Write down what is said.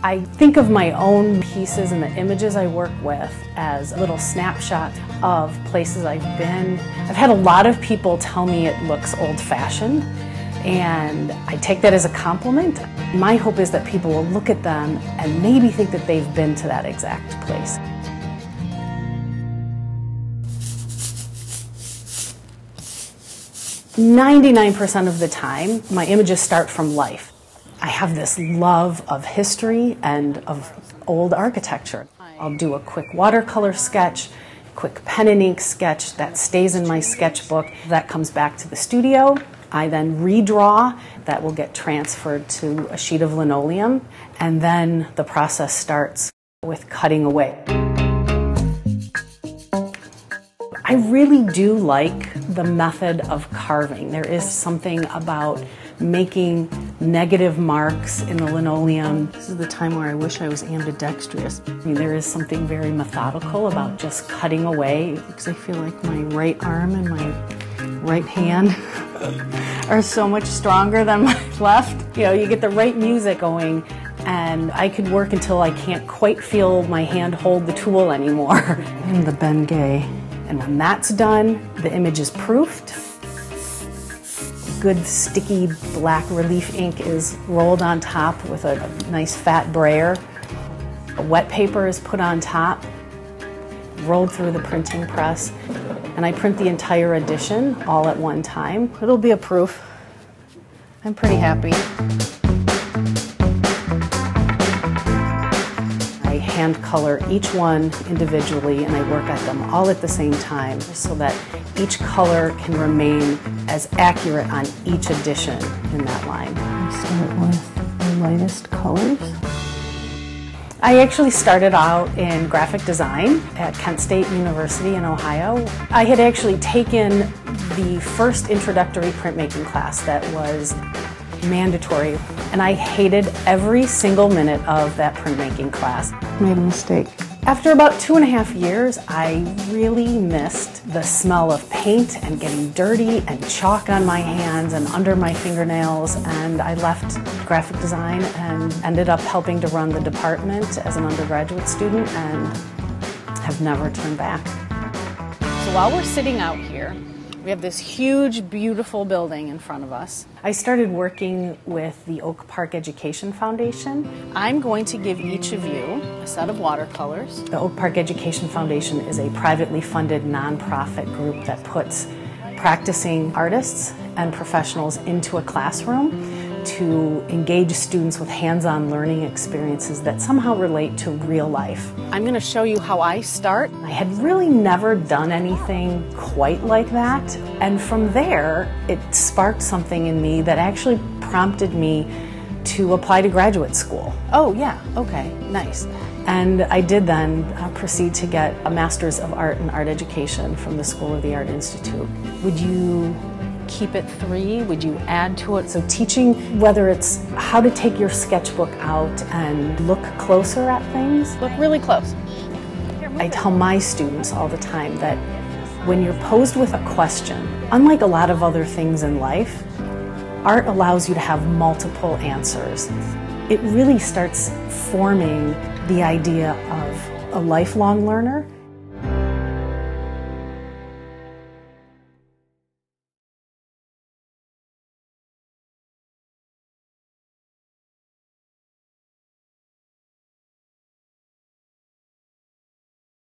I think of my own pieces and the images I work with as little snapshots of places I've been. I've had a lot of people tell me it looks old-fashioned, and I take that as a compliment. My hope is that people will look at them and maybe think that they've been to that exact place. "99% of the time, my images start from life. I have this love of history and of old architecture. I'll do a quick watercolor sketch, quick pen and ink sketch that stays in my sketchbook. That comes back to the studio. I then redraw. That will get transferred to a sheet of linoleum, and then the process starts with cutting away. I really do like the method of carving. There is something about making negative marks in the linoleum. This is the time where I wish I was ambidextrous. I mean, there is something very methodical about just cutting away, because I feel like my right arm and my right hand are so much stronger than my left. You know, you get the right music going, and I could work until I can't quite feel my hand hold the tool anymore. And the Bengay. And when that's done, the image is proofed. Good sticky black relief ink is rolled on top with a nice fat brayer. A wet paper is put on top, rolled through the printing press, and I print the entire edition all at one time. It'll be a proof. I'm pretty happy. I hand color each one individually, and I work at them all at the same time so that each color can remain as accurate on each edition in that line. I start with the lightest colors. I actually started out in graphic design at Kent State University in Ohio. I had actually taken the first introductory printmaking class that was mandatory, and I hated every single minute of that printmaking class. Made a mistake. After about 2.5 years, I really missed the smell of paint and getting dirty and chalk on my hands and under my fingernails, and I left graphic design and ended up helping to run the department as an undergraduate student and have never turned back. So while we're sitting out here, we have this huge, beautiful building in front of us. I started working with the Oak Park Education Foundation. I'm going to give each of you a set of watercolors. The Oak Park Education Foundation is a privately funded nonprofit group that puts practicing artists and professionals into a classroom to engage students with hands-on learning experiences that somehow relate to real life. I'm going to show you how I start. I had really never done anything quite like that, and from there it sparked something in me that actually prompted me to apply to graduate school. Oh yeah, okay, nice. And I did then proceed to get a Master's of Art in Art Education from the School of the Art Institute. Would you keep it 3? Would you add to it? So teaching, whether it's how to take your sketchbook out and look closer at things. Look really close. I tell my students all the time that when you're posed with a question, unlike a lot of other things in life, art allows you to have multiple answers. It really starts forming the idea of a lifelong learner